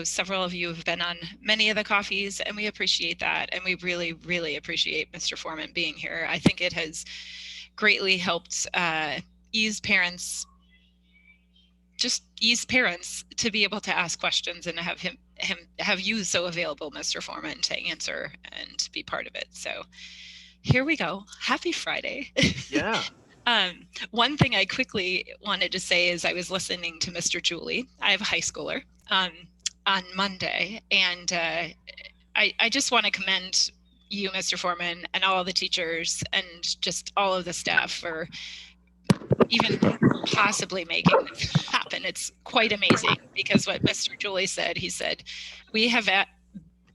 know several of you have been on many of the coffees, and we appreciate that. And we really, really appreciate Mr. Forman being here. I think it has greatly helped ease parents to be able to ask questions and have you so available, Mr. Forman, to answer and be part of it. So here we go. Happy Friday. Yeah. One thing I quickly wanted to say is I was listening to Mr. Julie. I have a high schooler on Monday, and I just want to commend you, Mr. Forman, and all the teachers and just all of the staff for even possibly making this happen. It's quite amazing because what Mr. Julie said, he said, we have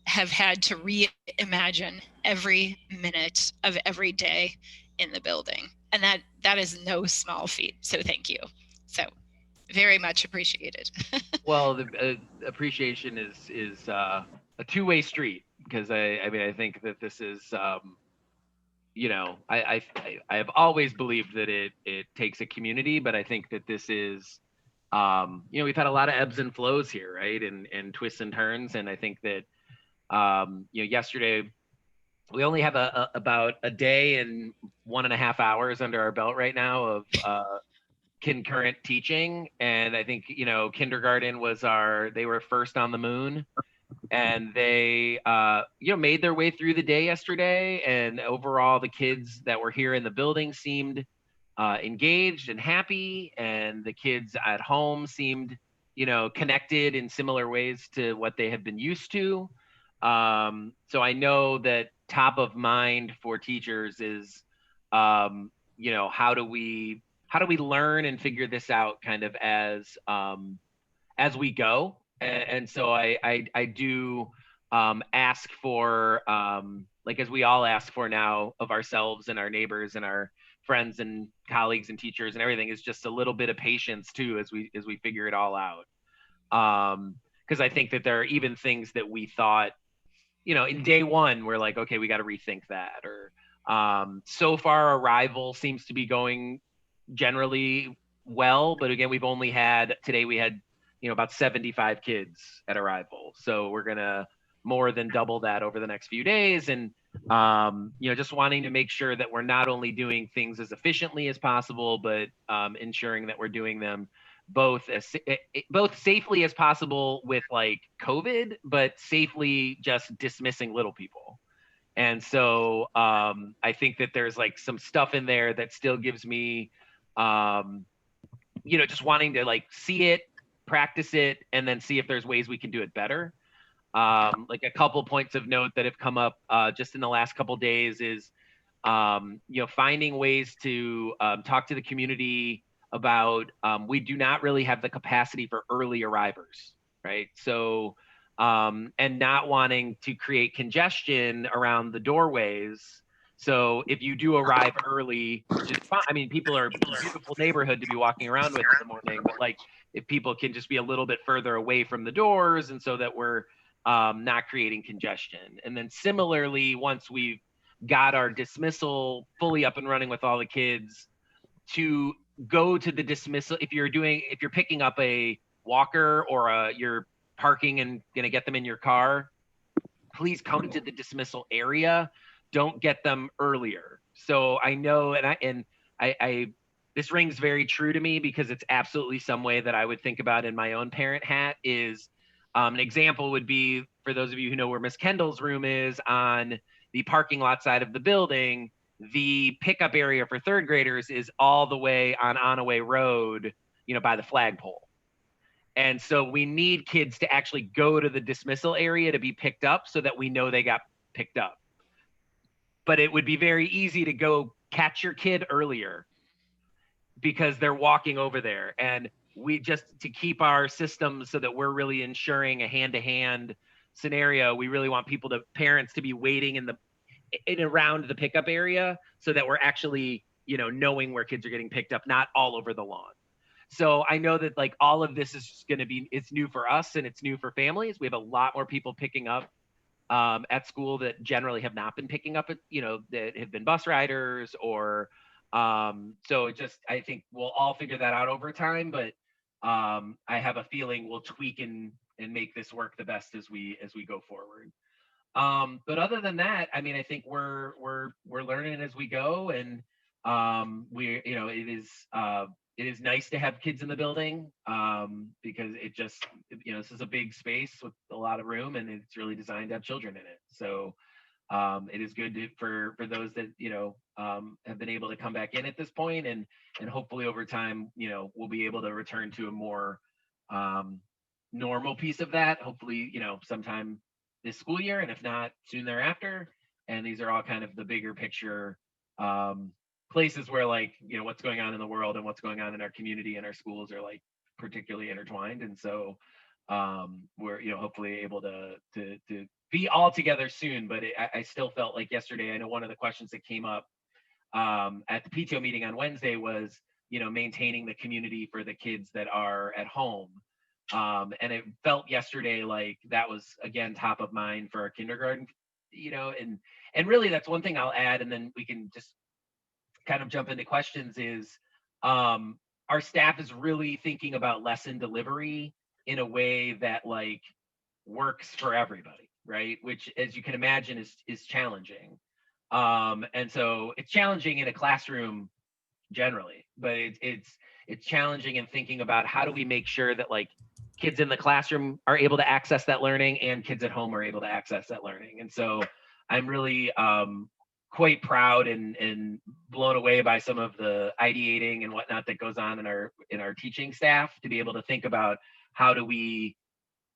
had to reimagine every minute of every day in the building. And that is no small feat. So thank you. So very much appreciated. Well, the appreciation is a two-way street, because I mean, I think that this is I have always believed that it takes a community, but I think that this is we've had a lot of ebbs and flows here, right? And twists and turns. And I think that yesterday we only have about a day and 1.5 hours under our belt right now of concurrent teaching. And I think, kindergarten they were first on the moon, and they made their way through the day yesterday. And overall, the kids that were here in the building seemed engaged and happy, and the kids at home seemed connected in similar ways to what they have been used to. So I know that top of mind for teachers is how do we learn and figure this out kind of as we go. And so I do ask for, like, as we all ask for now of ourselves and our neighbors and our friends and colleagues and teachers and everything, is just a little bit of patience too as we figure it all out. Because I think that there are even things that we thought, in day one, we're like, okay, we got to rethink that. Or so far, arrival seems to be going generally well, but again, today we had about 75 kids at arrival, so we're gonna more than double that over the next few days. And just wanting to make sure that we're not only doing things as efficiently as possible, but ensuring that we're doing them both safely as possible with like COVID, but safely just dismissing little people. And so I think that there's like some stuff in there that still gives me just wanting to like see it, practice it, and then see if there's ways we can do it better. Like a couple points of note that have come up just in the last couple days is finding ways to talk to the community about we do not really have the capacity for early arrivers, right? So and not wanting to create congestion around the doorways. So if you do arrive early, which is fine. I mean, people are a beautiful neighborhood to be walking around with in the morning, but like if people can just be a little bit further away from the doors, and so that we're not creating congestion. And then similarly, once we've got our dismissal fully up and running with all the kids, to go to the dismissal, if you're picking up a walker or you're parking and going to get them in your car, please come to the dismissal area. Don't get them earlier. So I know, and I this rings very true to me, because it's absolutely some way that I would think about in my own parent hat. Is an example would be, for those of you who know where Miss Kendall's room is on the parking lot side of the building, the pickup area for third graders is all the way on Onaway Road, by the flagpole. And so we need kids to actually go to the dismissal area to be picked up so that we know they got picked up. But it would be very easy to go catch your kid earlier because they're walking over there. And we just, to keep our system so that we're really ensuring a hand-to-hand scenario, we really want parents to be waiting in around the pickup area so that we're actually, knowing where kids are getting picked up, not all over the lawn. So I know that like all of this is going to be, it's new for us and it's new for families. We have a lot more people picking up at school that generally have not been picking up, that have been bus riders or, so I think we'll all figure that out over time, but I have a feeling we'll tweak and make this work the best as we go forward. But other than that, I mean, I think we're learning as we go, and we, you know, it is nice to have kids in the building, because it just, you know, this is a big space with a lot of room, and it's really designed to have children in it. So it is good for those that, you know, have been able to come back in at this point, and hopefully over time, you know, we'll be able to return to a more normal piece of that. Hopefully, you know, sometime this school year, and if not, soon thereafter. And these are all kind of the bigger picture places where, like, you know, what's going on in the world and what's going on in our community and our schools are like particularly intertwined. And so we're, you know, hopefully able to be all together soon. But I still felt like yesterday, I know one of the questions that came up at the PTO meeting on Wednesday was, you know, maintaining the community for the kids that are at home. And it felt yesterday like that was again top of mind for our kindergarten, you know, and really that's one thing I'll add, and then we can just kind of jump into questions, is our staff is really thinking about lesson delivery in a way that like works for everybody, right? Which, as you can imagine, is challenging. And so it's challenging in a classroom generally, but it's challenging in thinking about how do we make sure that like kids in the classroom are able to access that learning and kids at home are able to access that learning. And so I'm really quite proud and blown away by some of the ideating and whatnot that goes on in our teaching staff to be able to think about how do we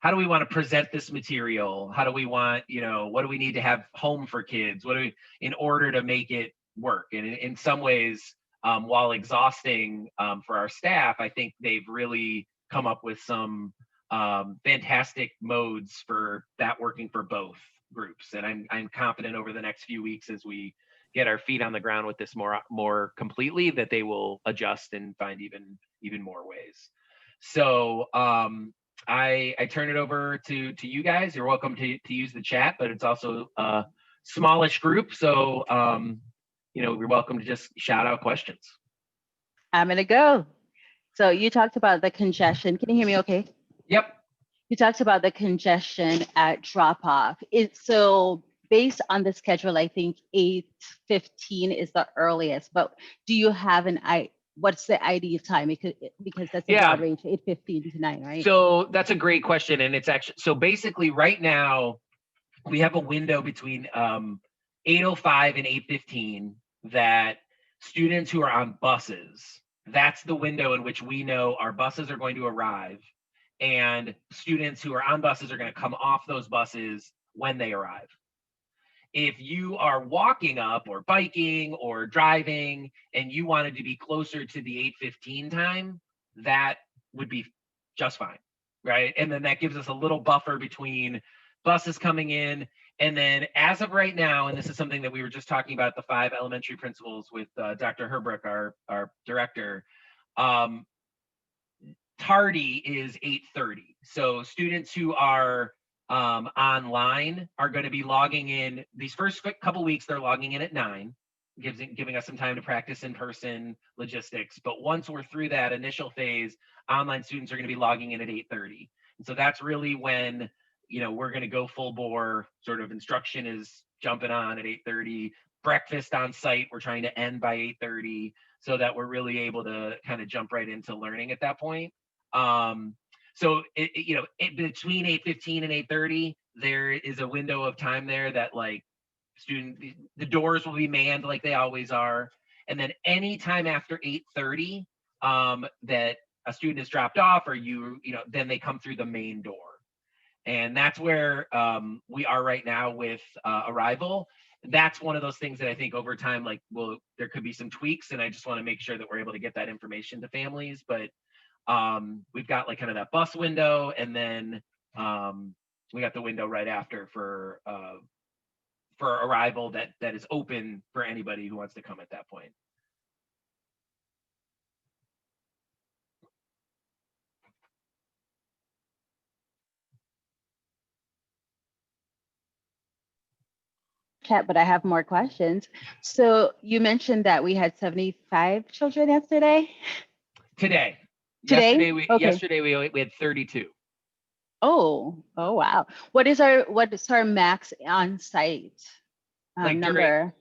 want to present this material? How do we want, you know, what do we need to have home for kids? What do we, in order to make it work? And in some ways, while exhausting for our staff, I think they've really come up with some fantastic modes for that working for both groups. And I'm confident over the next few weeks, as we get our feet on the ground with this more completely, that they will adjust and find even more ways. So I turn it over to you guys. You're welcome to use the chat, but it's also a smallish group. So you know, you're welcome to just shout out questions. I'm gonna go. So you talked about the congestion. Can you hear me okay? Yep. You talked about the congestion at drop-off. So based on the schedule, I think 8:15 is the earliest, but do you have what's the ideal time? Because that's a broad range, 8:15 to 9, right? So that's a great question. And it's actually, so basically right now we have a window between 8:05 and 8:15 that students who are on buses, that's the window in which we know our buses are going to arrive, and students who are on buses are going to come off those buses when they arrive. If you are walking up or biking or driving and you wanted to be closer to the 8:15 time, that would be just fine, right? And then that gives us a little buffer between buses coming in. And then as of right now, and this is something that we were just talking about, the 5 elementary principals with Dr. Herbrook, our director, tardy is 8:30. So students who are online are going to be logging in these first couple weeks. They're logging in at 9, giving us some time to practice in-person logistics. But once we're through that initial phase, online students are going to be logging in at 8:30. And so that's really when, you know, we're going to go full bore. Sort of instruction is jumping on at 8:30. Breakfast on site, we're trying to end by 8:30 so that we're really able to kind of jump right into learning at that point. So between 8:15 and 8:30, there is a window of time there that like the doors will be manned like they always are. And then anytime after 8:30 that a student is dropped off, or then they come through the main door. And that's where we are right now with arrival. That's one of those things that I think over time, like, there could be some tweaks, and I just want to make sure that we're able to get that information to families. But we've got like kind of that bus window, and then we got the window right after for arrival that is open for anybody who wants to come at that point. Chat, but I have more questions. So you mentioned that we had 75 children yesterday? Today? Today? Yesterday we had 32. Oh, wow. What is our max on site Like number?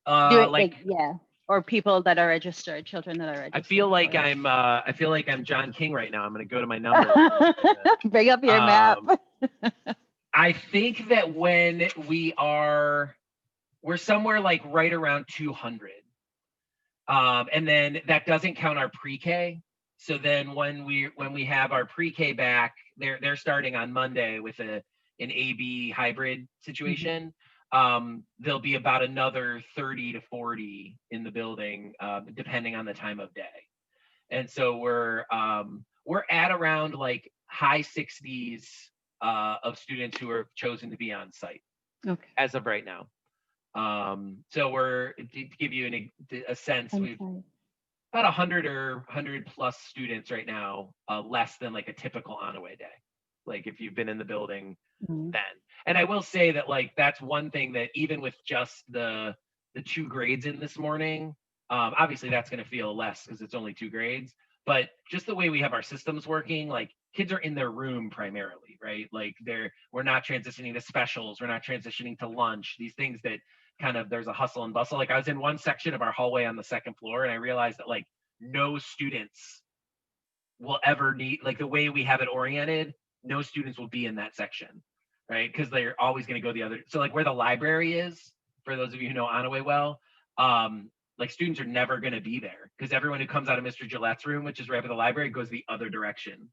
like Yeah, or people that are registered, children that are I registered. feel like I'm John King right now. I'm going to go to my numbers. Bring up your map. I think that when we're somewhere like right around 200. And then that doesn't count our pre-K. So then when we have our pre-K back, they're starting on Monday with an AB hybrid situation. There'll be about another 30 to 40 in the building, depending on the time of day. And so we're at around like high 60s of students who are chosen to be on site as of right now. So we're, to give you a sense, we've about 100 or 100 plus students right now, less than like a typical Onaway day. Like if you've been in the building then. And I will say that like, that's one thing that even with just the 2 grades in this morning, obviously that's going to feel less because it's only 2 grades, but just the way we have our systems working, like kids are in their room primarily, right? Like we're not transitioning to specials. We're not transitioning to lunch, these things that kind of, there's a hustle and bustle. Like I was in one section of our hallway on the 2nd floor and I realized that like no students will ever need, like the way we have it oriented, no students will be in that section, right? Because they're always going to go the other. So like where the library is, for those of you who know Onaway well, like students are never going to be there because everyone who comes out of Mr. Gillette's room, which is right by the library, goes the other direction.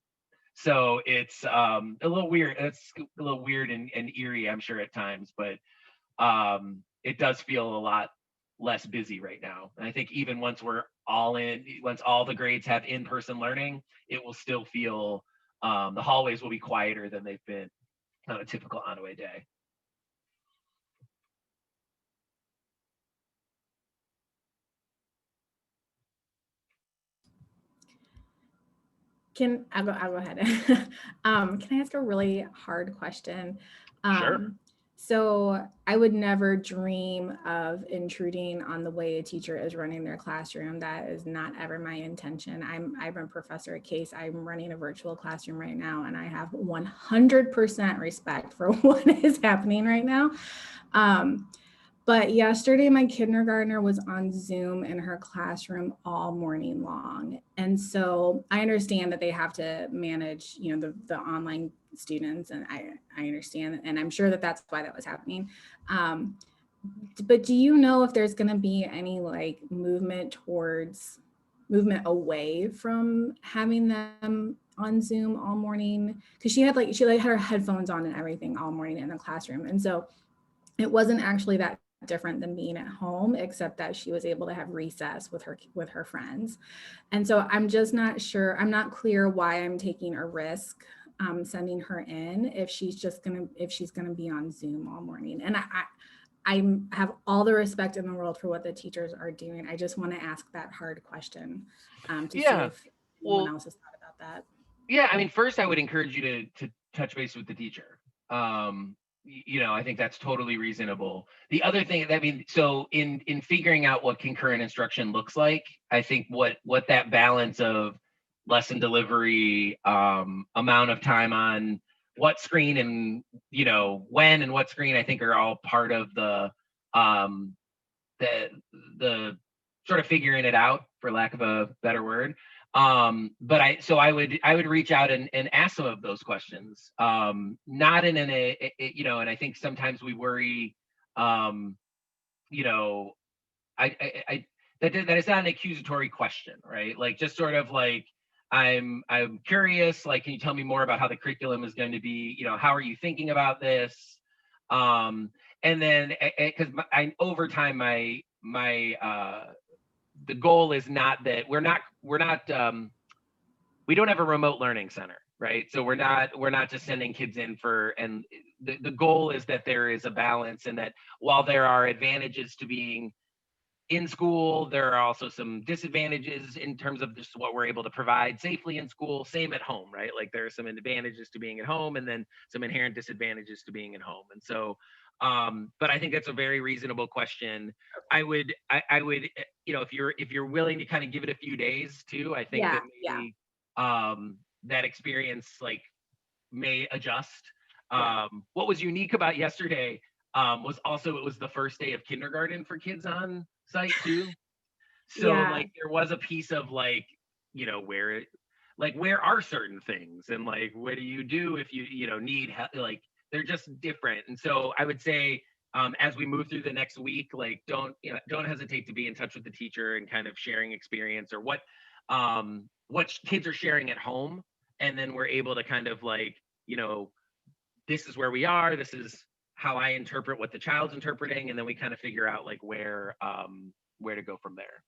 So it's a little weird. It's a little weird and eerie, I'm sure at times, but it does feel a lot less busy right now. And I think even once we're once all the grades have in-person learning, it will still feel, the hallways will be quieter than they've been on a typical Onaway day. I'll go ahead. Can I ask a really hard question? Sure. So I would never dream of intruding on the way a teacher is running their classroom. That is not ever my intention. I'm a professor at Case. I'm running a virtual classroom right now, and I have 100% respect for what is happening right now. But yesterday, my kindergartner was on Zoom in her classroom all morning long. And so I understand that they have to manage, the online students, and I understand, and I'm sure that that's why that was happening. But do you know if there's going to be any like movement away from having them on Zoom all morning? Because she had her headphones on and everything all morning in the classroom. And so it wasn't actually that different than being at home, except that she was able to have recess with her friends. And so I'm just not sure. I'm not clear why I'm taking a risk sending her in if she's gonna be on Zoom all morning. And I have all the respect in the world for what the teachers are doing. I just want to ask that hard question to see if anyone else has thought about that. Yeah, I mean, first I would encourage you to touch base with the teacher. I think that's totally reasonable. The other thing, so in figuring out what concurrent instruction looks like, I think what that balance of lesson delivery, amount of time on what screen and when and what screen, I think are all part of the sort of figuring it out, for lack of a better word. But I would reach out and ask some of those questions, not in and I think sometimes we worry, that is not an accusatory question, right? Like just sort of like, I'm curious, like, can you tell me more about how the curriculum is going to be, how are you thinking about this? And then, because over time, the goal is not that we don't have a remote learning center, right? So we're not just sending kids in and the goal is that there is a balance, and that while there are advantages to being in school, there are also some disadvantages in terms of just what we're able to provide safely in school. Same at home, right? Like there are some advantages to being at home and then some inherent disadvantages to being at home. And so, but I think that's a very reasonable question. I would, if you're willing to kind of give it a few days too, I think that maybe, that experience, like may adjust. What was unique about yesterday was also it was the first day of kindergarten for kids on site too. So Yeah. like there was a piece of like, where are certain things, and like what do you do if you need help? Like they're just different. And so I would say as we move through the next week, like don't hesitate to be in touch with the teacher and kind of sharing experience or what kids are sharing at home, and then we're able to kind of like, this is where we are, this is how I interpret what the child's interpreting, and then we kind of figure out like where to go from there.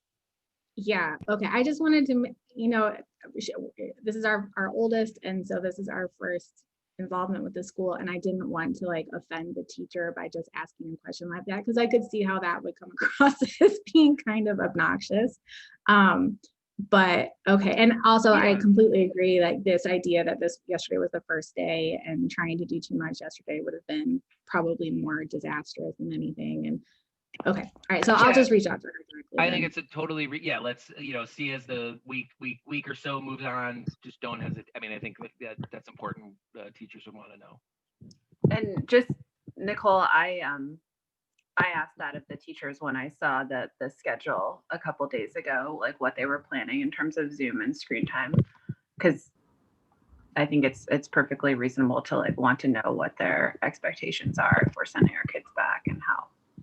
Yeah. Okay. I just wanted to, this is our oldest, and so this is our first involvement with the school, and I didn't want to like offend the teacher by just asking a question like that, because I could see how that would come across as being kind of obnoxious. But okay. And also I completely agree, like this idea that yesterday was the first day, and trying to do too much yesterday would have been probably more disastrous than anything. And okay. All right. So I'll just reach out to her directly. I think it's a totally, let's, see as the week or so moves on, just don't hesitate. I mean, I think that's important. Teachers would want to know. And just, Nicole, I asked that of the teachers when I saw the schedule a couple days ago, like what they were planning in terms of Zoom and screen time, because I think it's perfectly reasonable to like want to know what their expectations are if we're sending our kids back, and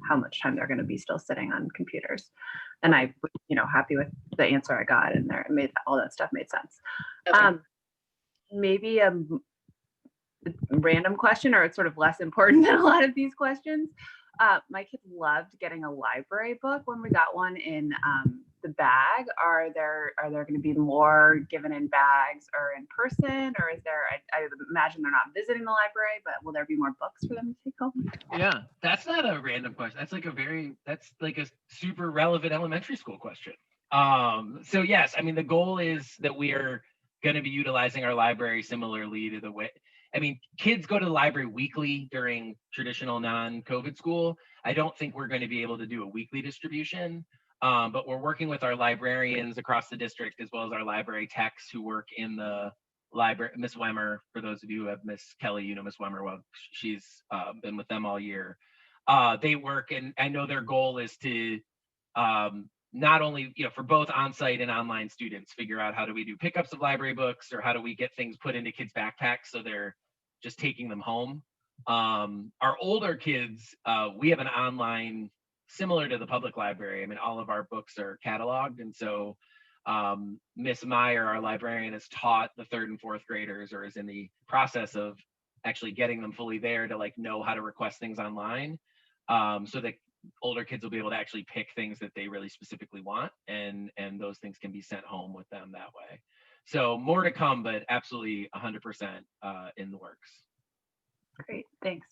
how much time they're going to be still sitting on computers. And I, happy with the answer I got, and there all that stuff made sense. Okay. Maybe a random question, or it's sort of less important than a lot of these questions. My kids loved getting a library book when we got one in the bag. Are there going to be more given in bags or in person, or is there? I imagine they're not visiting the library, but will there be more books for them to take home? Yeah, that's not a random question. That's like a super relevant elementary school question. So yes, I mean the goal is that we are going to be utilizing our library similarly to the way. I mean, kids go to the library weekly during traditional non-COVID school. I don't think we're going to be able to do a weekly distribution, but we're working with our librarians across the district, as well as our library techs who work in the library. Miss Wemmer, for those of you who have Miss Kelly, Miss Wemmer, well, she's been with them all year. They work, and I know their goal is to not only, for both on-site and online students, figure out how do we do pickups of library books, or how do we get things put into kids' backpacks so they're just taking them home. Our older kids, we have an online, similar to the public library. I mean, all of our books are cataloged. And so Miss Meyer, our librarian, has taught the 3rd and 4th graders, or is in the process of actually getting them fully there to like know how to request things online. So that older kids will be able to actually pick things that they really specifically want, and those things can be sent home with them that way. So more to come, but absolutely 100% in the works. Great, thanks.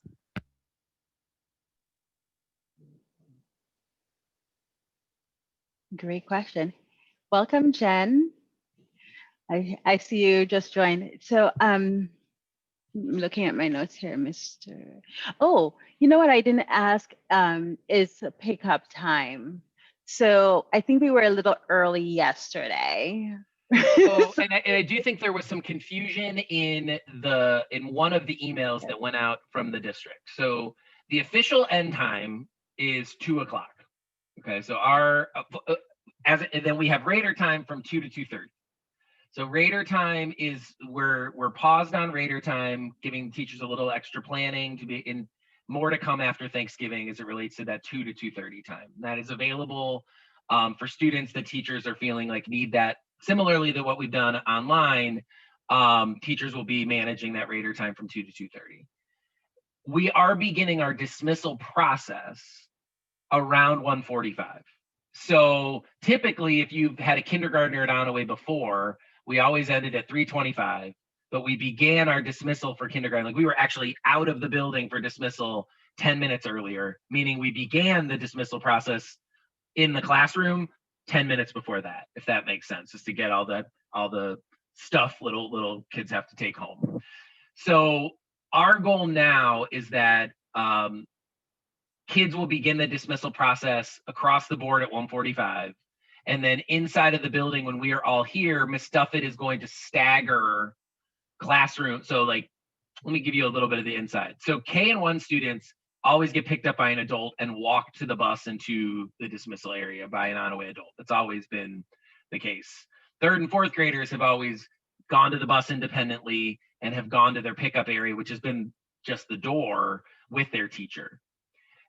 Great question. Welcome, Jen. I see you just joined. So I'm looking at my notes here, Mr. Oh, you know what I didn't ask is pickup time. So I think we were a little early yesterday. And I do think there was some confusion in one of the emails that went out from the district. So the official end time is 2:00. Okay, so and then we have Raider time from 2 to 2:30. So Raider time is we're paused on Raider time, giving teachers a little extra planning to be in. More to come after Thanksgiving as it relates to that 2 to 2:30 time. That is available for students that teachers are feeling like need that. Similarly to what we've done online, teachers will be managing that Raider time from 2 to 2:30. We are beginning our dismissal process around 1:45. So typically, if you've had a kindergartner at Onaway before, we always ended at 3:25, but we began our dismissal for kindergarten. Like we were actually out of the building for dismissal 10 minutes earlier, meaning we began the dismissal process in the classroom 10 minutes before that, if that makes sense, just to get all the stuff little kids have to take home. So our goal now is that kids will begin the dismissal process across the board at 1:45. And then inside of the building, when we are all here, Ms. Duffett is going to stagger classroom. So like let me give you a little bit of the inside. So K and 1 students always get picked up by an adult and walked to the bus into the dismissal area by an Onaway adult. That's always been the case. 3rd and 4th graders have always gone to the bus independently and have gone to their pickup area, which has been just the door, with their teacher.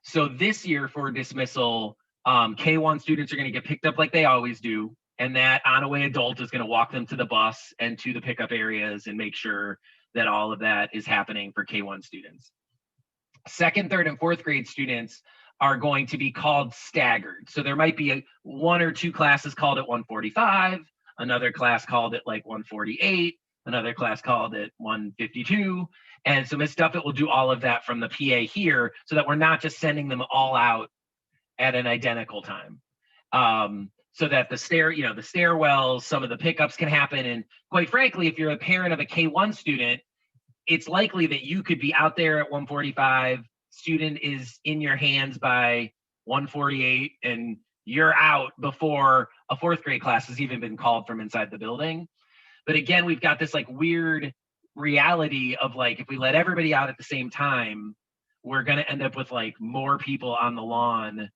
So this year for dismissal, K1 students are going to get picked up like they always do, and that Onaway adult is going to walk them to the bus and to the pickup areas and make sure that all of that is happening for K1 students. 2nd, 3rd, and 4th grade students are going to be called staggered. So there might be 1 or 2 classes called at 1:45, another class called at like 1:48, another class called at 1:52. And so Ms. Duffett will do all of that from the PA here so that we're not just sending them all out at an identical time. So that the stairwells, some of the pickups can happen. And quite frankly, if you're a parent of a K1 student, it's likely that you could be out there at 1:45, student is in your hands by 1:48, and you're out before a 4th grade class has even been called from inside the building. But again, we've got this like weird reality of like, if we let everybody out at the same time, we're going to end up with like more people on the lawn.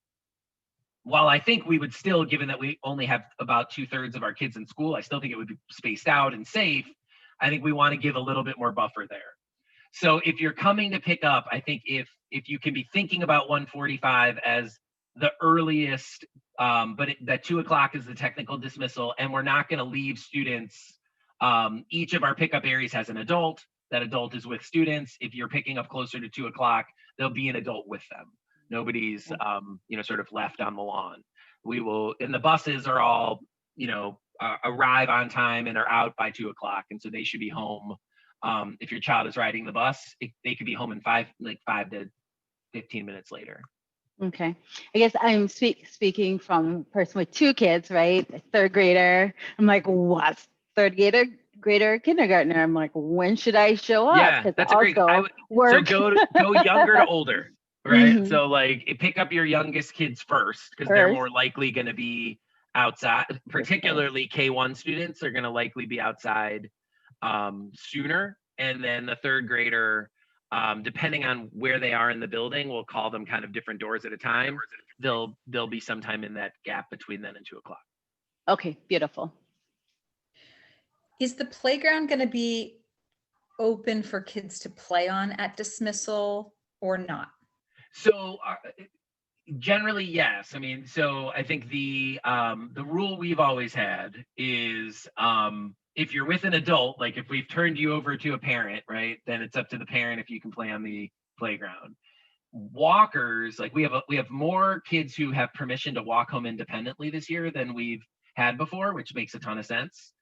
While I think we would still, given that we only have about 2/3 of our kids in school, I still think it would be spaced out and safe. I think we want to give a little bit more buffer there. So if you're coming to pick up, I think if you can be thinking about 1:45 as the earliest, but that 2 o'clock is the technical dismissal, and we're not going to leave students. Each of our pickup areas has an adult. That adult is with students. If you're picking up closer to 2 o'clock, there'll be an adult with them. Nobody's, sort of left on the lawn. We will, and the buses are all, arrive on time and are out by 2 o'clock. And so they should be home. If your child is riding the bus, they could be home in 5 to 15 minutes later. Okay. I guess I'm speaking from a person with 2 kids, right? A 3rd grader. I'm like, what's 3rd grader, kindergartner? I'm like, when should I show up? Yeah, that's a great. Work. So go younger to older, right? Mhm. So like pick up your youngest kids first, because they're more likely going to be outside. Particularly K1 students are going to likely be outside sooner, and then the 3rd grader, depending on where they are in the building, we'll call them kind of different doors at a time. They'll be sometime in that gap between then and 2 o'clock. Okay, beautiful. Is the playground going to be open for kids to play on at dismissal or not? So generally, yes. I mean, so I think the rule we've always had is if you're with an adult, like if we've turned you over to a parent, right, then it's up to the parent if you can play on the playground. Walkers, like we have more kids who have permission to walk home independently this year than we've had before, which makes a ton of sense.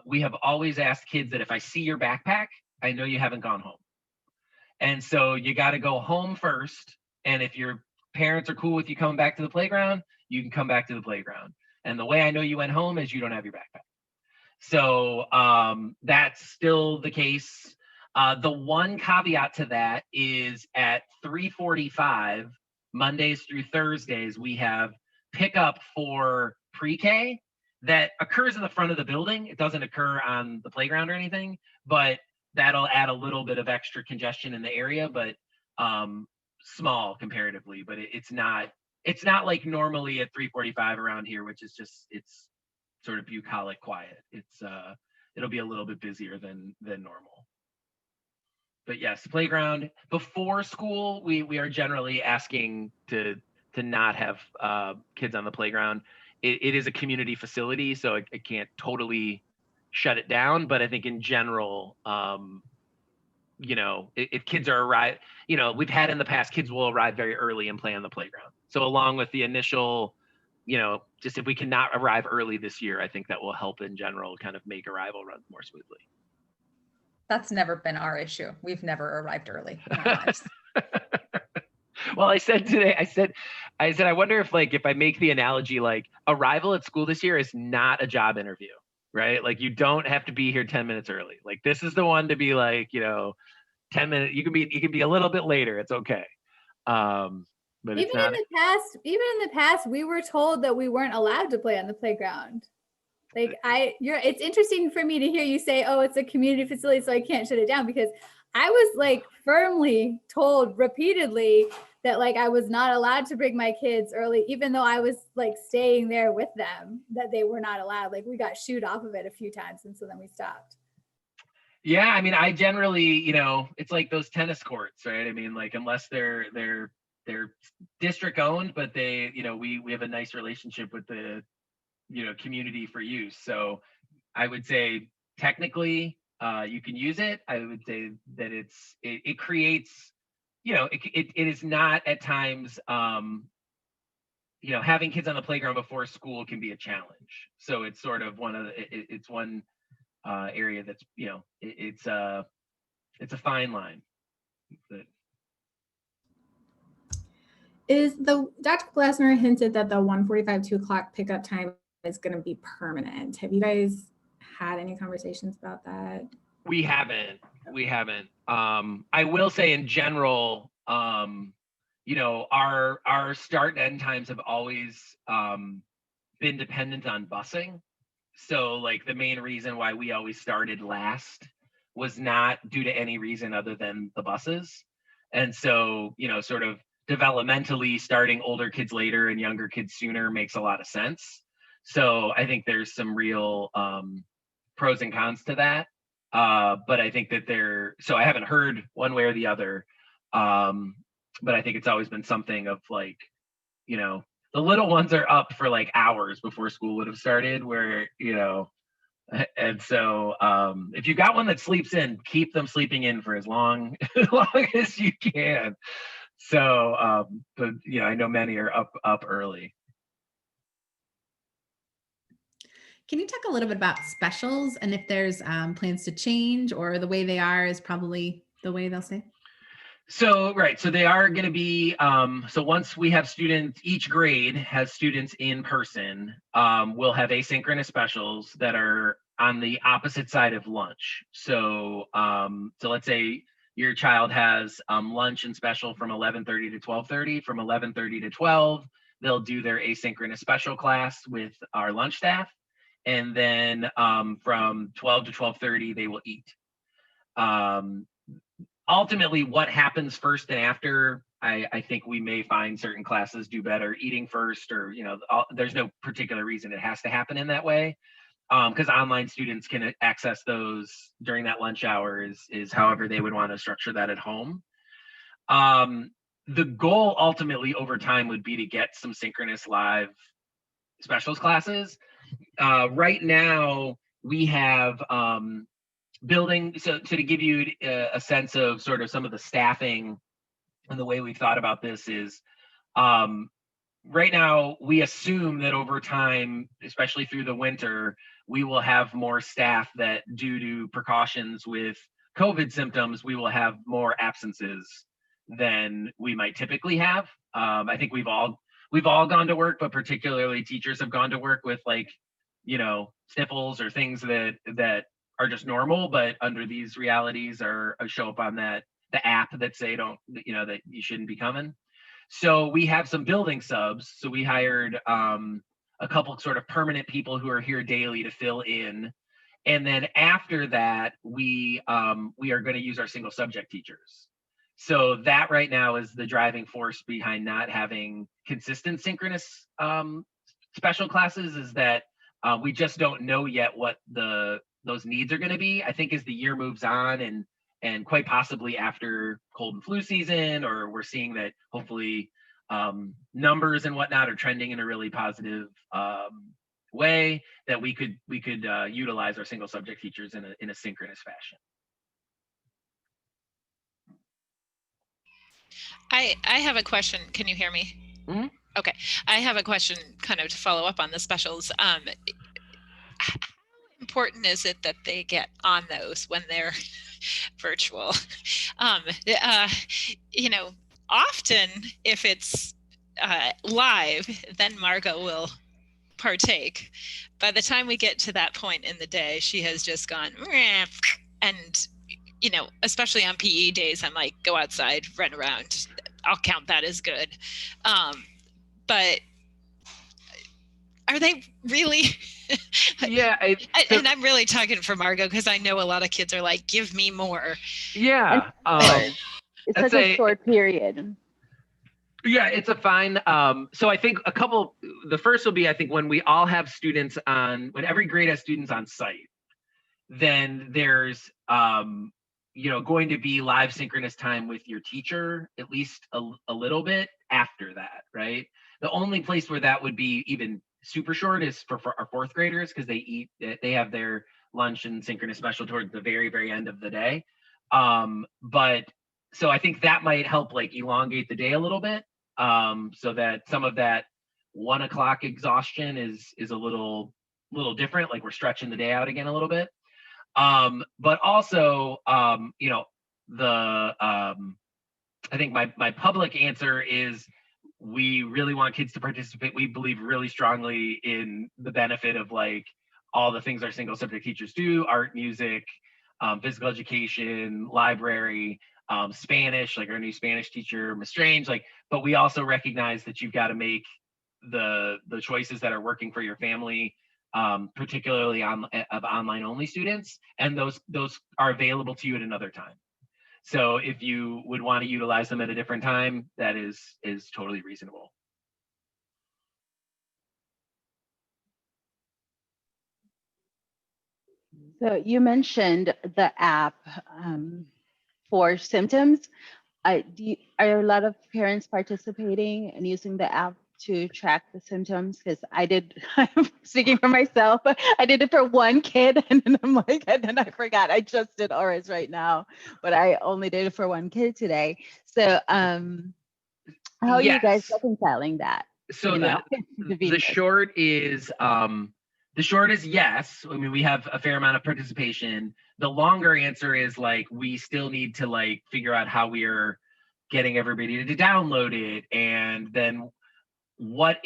We have always asked kids that if I see your backpack, I know you haven't gone home. And so you got to go home first. And if your parents are cool with you coming back to the playground, you can come back to the playground. And the way I know you went home is you don't have your backpack. So that's still the case. The one caveat to that is at 3:45, Mondays through Thursdays, we have pickup for pre-K that occurs in the front of the building. It doesn't occur on the playground or anything, but that'll add a little bit of extra congestion in the area, but small comparatively. But it's not like normally at 3:45 around here, which is just, it's sort of bucolic quiet. It'll be a little bit busier than normal. But yes, playground before school, we are generally asking to not have kids on the playground. It is a community facility, so it can't totally shut it down. But I think in general, if kids are arrived, we've had in the past, kids will arrive very early and play on the playground. So along with the initial, just if we cannot arrive early this year, I think that will help in general kind of make arrival run more smoothly. That's never been our issue. We've never arrived early in our lives. Well, I said today, I wonder if I make the analogy, like arrival at school this year is not a job interview, right? Like you don't have to be here 10 minutes early. Like this is the one to be like, 10 minutes, you can be a little bit later. It's okay. But even in the past, we were told that we weren't allowed to play on the playground. Like it's interesting for me to hear you say, oh, it's a community facility, so I can't shut it down, because I was like firmly told repeatedly that like I was not allowed to bring my kids early, even though I was like staying there with them, that they were not allowed. Like we got shooed off of it a few times, and so then we stopped. Yeah, I mean, I generally, it's like those tennis courts, right? I mean, like unless they're district owned, but they, we have a nice relationship with the, community for use. So I would say technically you can use it. I would say that it creates, it is not at times, having kids on the playground before school can be a challenge. So it's sort of it's one area that's, it's a fine line. But Dr. Glassner hinted that the 1:45, 2 o'clock pickup time is going to be permanent. Have you guys had any conversations about that? We haven't. I will say in general, our start and end times have always been dependent on busing. So like the main reason why we always started last was not due to any reason other than the buses. And so, sort of developmentally starting older kids later and younger kids sooner makes a lot of sense. So I think there's some real pros and cons to that. But I think that so I haven't heard one way or the other. But I think it's always been something of like, the little ones are up for like hours before school would have started, where, and so if you got one that sleeps in, keep them sleeping in for as long as you can. So, but I know many are up early. Can you talk a little bit about specials and if there's plans to change, or the way they are is probably the way they'll stay? So, right. So they are going to be, so once we have students, each grade has students in person, we'll have asynchronous specials that are on the opposite side of lunch. So, so let's say your child has lunch and special from 11:30 to 12:30. From 11:30 to 12, they'll do their asynchronous special class with our lunch staff. And then from 12 to 12:30, they will eat. Ultimately, what happens first and after, I think we may find certain classes do better eating first, or, there's no particular reason it has to happen in that way. Because online students can access those during that lunch hour is however they would want to structure that at home. The goal ultimately over time would be to get some synchronous live specials classes. Right now, we have building, so to give you a sense of sort of some of the staffing and the way we've thought about this is, right now we assume that over time, especially through the winter, we will have more staff that, due to precautions with COVID symptoms, we will have more absences than we might typically have. I think we've all gone to work, but particularly teachers have gone to work with like, sniffles or things that are just normal, but under these realities are show up on the app that say that you shouldn't be coming. So we have some building subs. So we hired a couple sort of permanent people who are here daily to fill in. And then after that, we are going to use our single subject teachers. So that right now is the driving force behind not having consistent synchronous special classes, is that we just don't know yet what those needs are going to be. I think as the year moves on and quite possibly after cold and flu season, or we're seeing that hopefully numbers and whatnot are trending in a really positive way, that we could utilize our single subject teachers in a synchronous fashion. I have a question. Can you hear me? Mm-hmm. Okay. I have a question kind of to follow up on the specials. How important is it that they get on those when they're virtual? Often if it's live, then Margot will partake. By the time we get to that point in the day, she has just gone, and especially on PE days, I'm like, go outside, run around. I'll count that as good. But Are they really? Yeah. And I'm really talking for Margot because I know a lot of kids are like, give me more. Yeah. It's I'd such a short period. Yeah, it's a fine. So I think the first will be, I think, when we all have students when every grade has students on site, then there's, going to be live synchronous time with your teacher, at least a little bit after that, right? The only place where that would be even super short is for our fourth graders, because they have their lunch and synchronous special towards the very, very end of the day. But so I think that might help like elongate the day a little bit, so that some of that 1 o'clock exhaustion is a little different, like we're stretching the day out again a little bit. But also, I think my public answer is we really want kids to participate. We believe really strongly in the benefit of like all the things our single subject teachers do: art, music, physical education, library, Spanish, like our new Spanish teacher, Miss Strange, but we also recognize that you've got to make the choices that are working for your family, particularly of online only students, and those are available to you at another time. So if you would want to utilize them at a different time, that is totally reasonable. So you mentioned the app for symptoms. Are a lot of parents participating and using the app to track the symptoms? Because I'm speaking for myself, I did it for one kid and then and then I forgot. I just did ours right now, but I only did it for one kid today. So how are you guys reconciling that? So the short is yes. I mean, we have a fair amount of participation. The longer answer is like we still need to like figure out how we are getting everybody to download it, and then what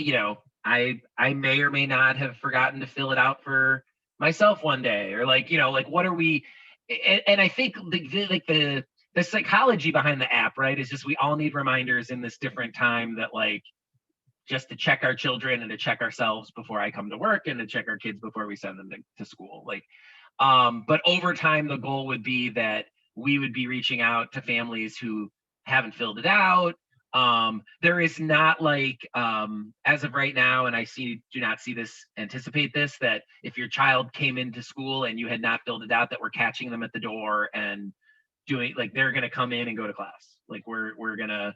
I may or may not have forgotten to fill it out for myself one day, or like what are we? And I think the psychology behind the app, right, is just we all need reminders in this different time, that like just to check our children and to check ourselves before I come to work, and to check our kids before we send them to school. But over time, the goal would be that we would be reaching out to families who haven't filled it out. There is not as of right now, and do not anticipate this, that if your child came into school and you had not filled it out, that we're catching them at the door and doing they're going to come in and go to class. We're going to,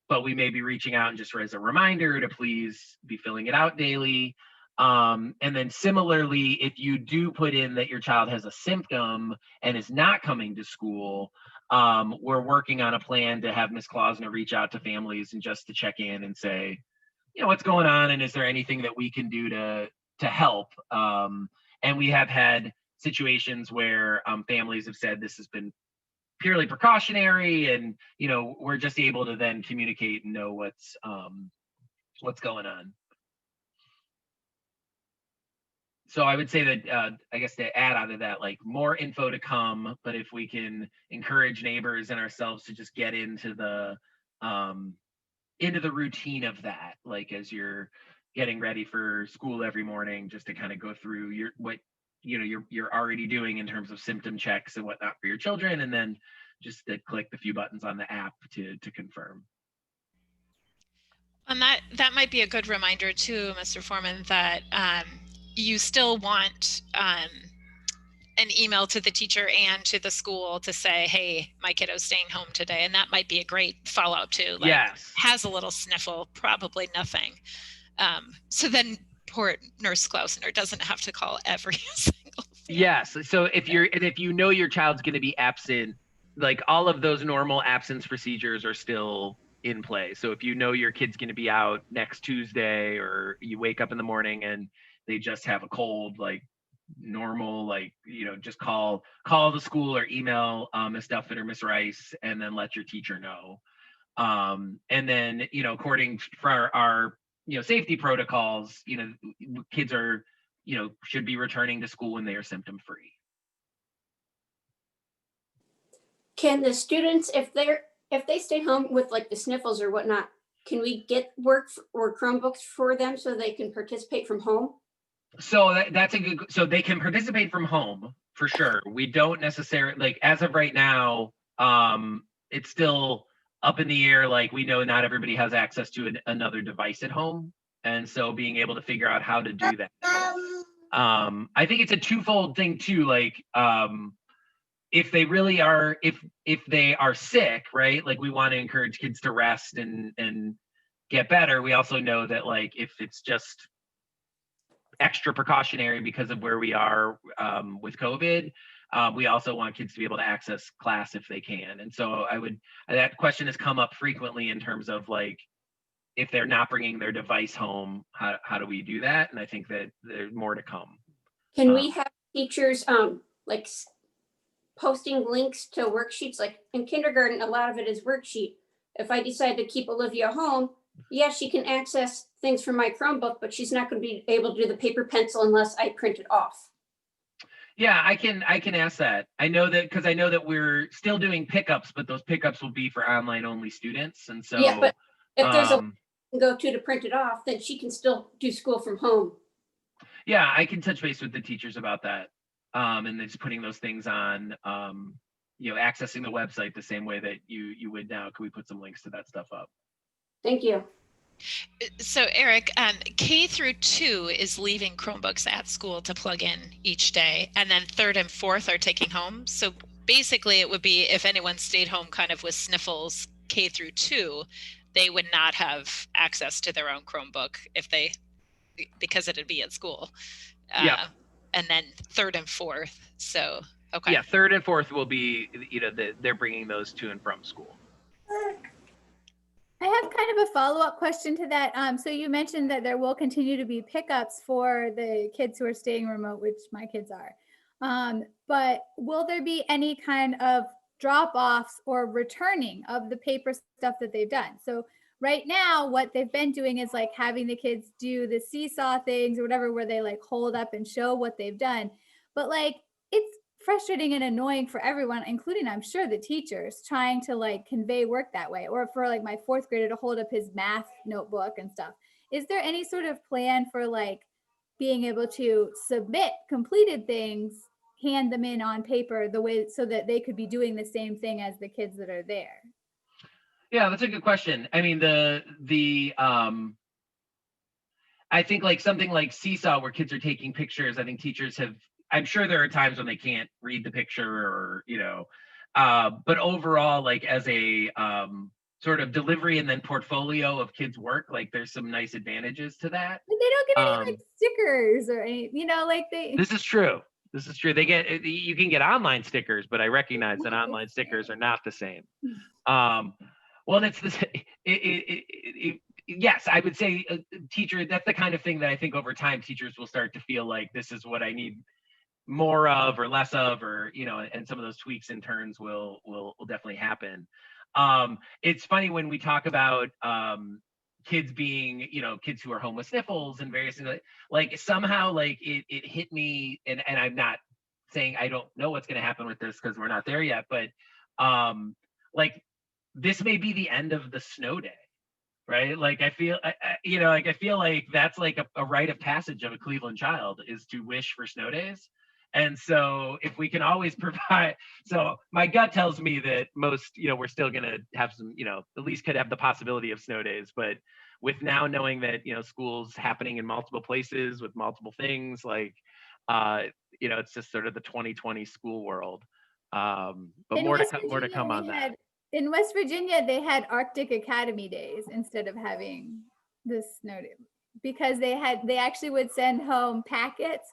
but we may be reaching out and just as a reminder to please be filling it out daily. And then similarly, if you do put in that your child has a symptom and is not coming to school, we're working on a plan to have Ms. Klausner reach out to families and just to check in and say, what's going on, and is there anything that we can do to help? And we have had situations where families have said this has been purely precautionary, and we're just able to then communicate and know what's going on. So I would say that I guess to add on to that, more info to come, but if we can encourage neighbors and ourselves to just get into the routine of that, as you're getting ready for school every morning, just to kind of go through what you're already doing in terms of symptom checks and whatnot for your children, and then just to click the few buttons on the app to confirm. And that might be a good reminder too, Mr. Forman, that you still want an email to the teacher and to the school to say, hey, my kiddo's staying home today. And that might be a great follow-up too. Yes. Has a little sniffle, probably nothing. So then poor Nurse Klausner doesn't have to call every single family. Yes. So if you know your child's going to be absent, all of those normal absence procedures are still in play. So if you know your kid's going to be out next Tuesday, or you wake up in the morning and they just have a cold, normal, just call the school or email Miss Duffin or Miss Rice, and then let your teacher know. And then, according for our safety protocols, kids are, should be returning to school when they are symptom free. Can the students, if they stay home with the sniffles or whatnot, can we get work or Chromebooks for them so they can participate from home? So that's a good, so they can participate from home for sure. We don't necessarily, like, as of right now, it's still up in the air. Like, we know not everybody has access to another device at home. And so being able to figure out how to do that. I think it's a twofold thing too. Like, if they really are, if they are sick, right? Like, we want to encourage kids to rest and get better. We also know that, like, if it's just extra precautionary because of where we are with COVID, we also want kids to be able to access class if they can. And so that question has come up frequently in terms of, like, if they're not bringing their device home, how do we do that? And I think that there's more to come. Can we have teachers like posting links to worksheets? Like in kindergarten, a lot of it is worksheet. If I decide to keep Olivia home, yeah, she can access things from my Chromebook, but she's not going to be able to do the paper pencil unless I print it off. Yeah, I can ask that. I know that because I know that we're still doing pickups, but those pickups will be for online only students. And so yeah, but if there's a go to print it off, then she can still do school from home. Yeah, I can touch base with the teachers about that. And then just putting those things on, accessing the website the same way that you would now. Could we put some links to that stuff up? Thank you. So Eric, K through 2 is leaving Chromebooks at school to plug in each day, and then 3rd and 4th are taking home. So basically it would be if anyone stayed home kind of with sniffles K through 2, they would not have access to their own Chromebook because it'd be at school. Yeah. And then 3rd and 4th. So, okay. Yeah, 3rd and 4th will be, they're bringing those to and from school. I have kind of a follow-up question to that. So you mentioned that there will continue to be pickups for the kids who are staying remote, which my kids are. But will there be any kind of drop-offs or returning of the paper stuff that they've done? So right now, what they've been doing is like having the kids do the seesaw things or whatever, where they like hold up and show what they've done. But like, it's frustrating and annoying for everyone, including I'm sure the teachers, trying to like convey work that way, or for like my 4th grader to hold up his math notebook and stuff. Is there any sort of plan for like being able to submit completed things, hand them in on paper the way so that they could be doing the same thing as the kids that are there? Yeah, that's a good question. I mean, I think like something like Seesaw where kids are taking pictures, I think teachers I'm sure there are times when they can't read the picture or, but overall, like as a sort of delivery and then portfolio of kids' work, like there's some nice advantages to that. But they don't get any like stickers or any, like they. This is true. You can get online stickers, but I recognize that online stickers are not the same. Well, it's yes, I would say teacher, that's the kind of thing that I think over time teachers will start to feel like this is what I need more of or less of, or, and some of those tweaks and turns will definitely happen. It's funny when we talk about kids being, kids who are home with sniffles and various things, like somehow like it hit me, and I'm not saying I don't know what's going to happen with this because we're not there yet, but like this may be the end of the snow day, right? Like I feel like that's like a rite of passage of a Cleveland child is to wish for snow days. And so if we can always provide, so my gut tells me that most, we're still going to have some, at least could have the possibility of snow days, but with now knowing that, school's happening in multiple places with multiple things, like, it's just sort of the 2020 school world. But more to come on that. In West Virginia, they had Arctic Academy days instead of having the snow day, because they actually would send home packets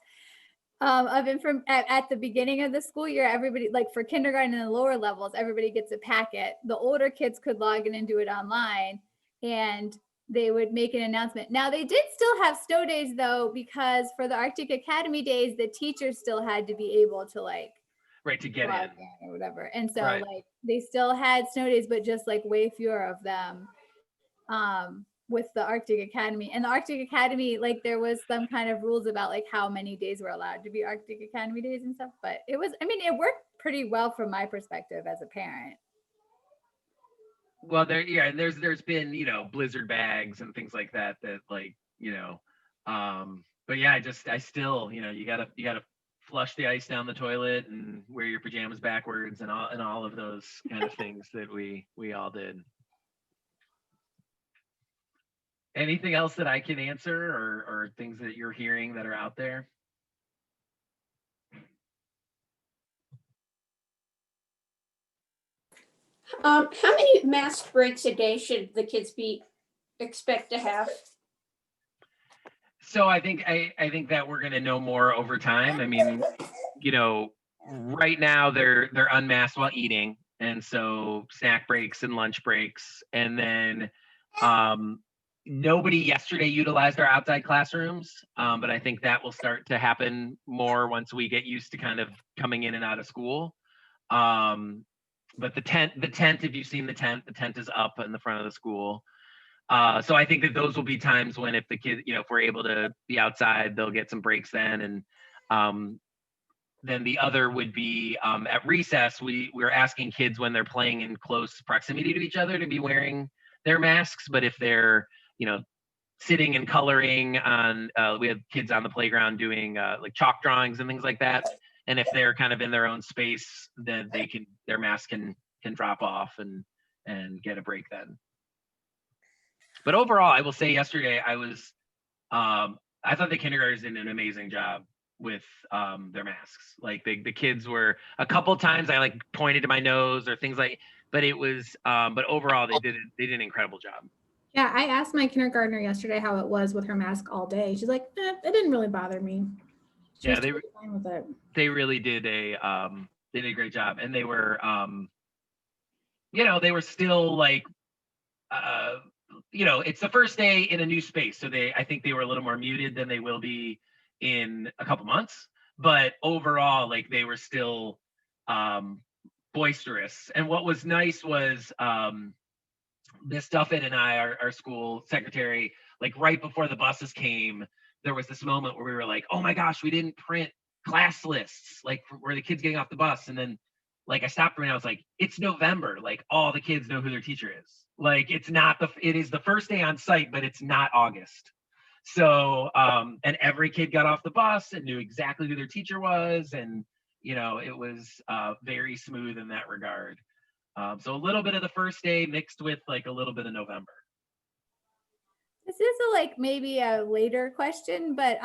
of information at the beginning of the school year. Everybody, like for kindergarten and the lower levels, everybody gets a packet. The older kids could log in and do it online, and they would make an announcement. Now they did still have snow days though, because for the Arctic Academy days, the teachers still had to be able to to get in or whatever. And so like they still had snow days, but just like way fewer of them with the Arctic Academy. And the Arctic Academy, like there was some kind of rules about like how many days were allowed to be Arctic Academy days and stuff. But it worked pretty well from my perspective as a parent. Well, there's been, blizzard bags and things like that like, but yeah, I still, you gotta flush the ice down the toilet and wear your pajamas backwards and all of those kind of things that we all did. Anything else that I can answer or things that you're hearing that are out there? How many mask breaks a day should the kids expect to have? So I think that we're gonna know more over time. I mean, right now they're unmasked while eating, and so snack breaks and lunch breaks, and then nobody yesterday utilized our outside classrooms, but I think that will start to happen more once we get used to kind of coming in and out of school. But the tent, if you've seen the tent is up in the front of the school. So I think that those will be times when if the kids, if we're able to be outside, they'll get some breaks then. And then the other would be at recess, we're asking kids when they're playing in close proximity to each other to be wearing their masks. But if they're, sitting and coloring on, we have kids on the playground doing like chalk drawings and things like that. And if they're kind of in their own space, then their mask can drop off and get a break then. But overall, I will say yesterday I thought the kindergartners did an amazing job with their masks. Like the kids were, a couple times I like pointed to my nose or things like, but it was, but overall they did an incredible job. Yeah, I asked my kindergartner yesterday how it was with her mask all day. She's like, it didn't really bother me. She was totally fine with it. They really did they did a great job, and they were, they were still like, it's the first day in a new space, so I think they were a little more muted than they will be in a couple months. But overall, like they were still boisterous. And what was nice was Miss Duffin and I, our school secretary, like right before the buses came, there was this moment where we were like, oh my gosh, we didn't print class lists, like where the kids getting off the bus. And then like I stopped her and I was like, it's November, like all the kids know who their teacher is. Like it is the first day on site, but it's not August. So and every kid got off the bus and knew exactly who their teacher was, and it was very smooth in that regard. So a little bit of the first day mixed with like a little bit of November. This is maybe a later question, but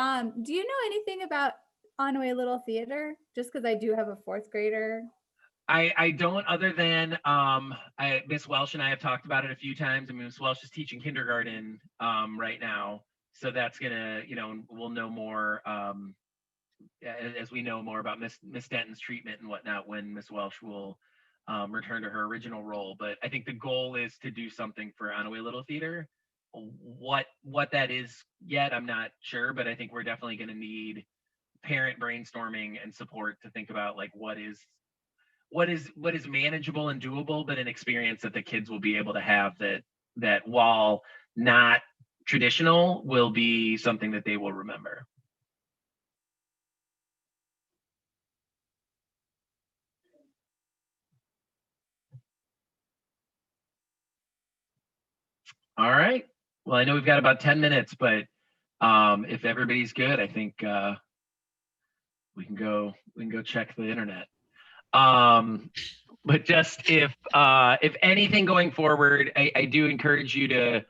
do you know anything about Onaway Little Theater? Just because I do have a fourth grader. I don't, other than Miss Welsh and I have talked about it a few times. I mean, Miss Welsh is teaching kindergarten right now, so that's gonna, we'll know more as we know more about Miss Denton's treatment and whatnot when Miss Welsh will return to her original role. But I think the goal is to do something for Onaway Little Theater. What that is yet, I'm not sure, but I think we're definitely going to need parent brainstorming and support to think about like what is manageable and doable, but an experience that the kids will be able to have that while not traditional will be something that they will remember. All right. Well, I know we've got about 10 minutes, but if everybody's good, I think we can go check the internet. But just if anything going forward, I do encourage you to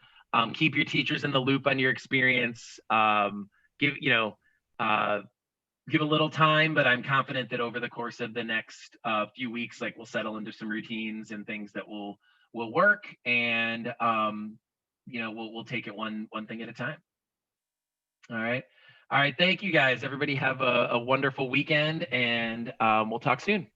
keep your teachers in the loop on your experience. Give a little time, but I'm confident that over the course of the next few weeks, like we'll settle into some routines and things that will work, and we'll take it one thing at a time. All right. Thank you guys. Everybody have a wonderful weekend, and we'll talk soon.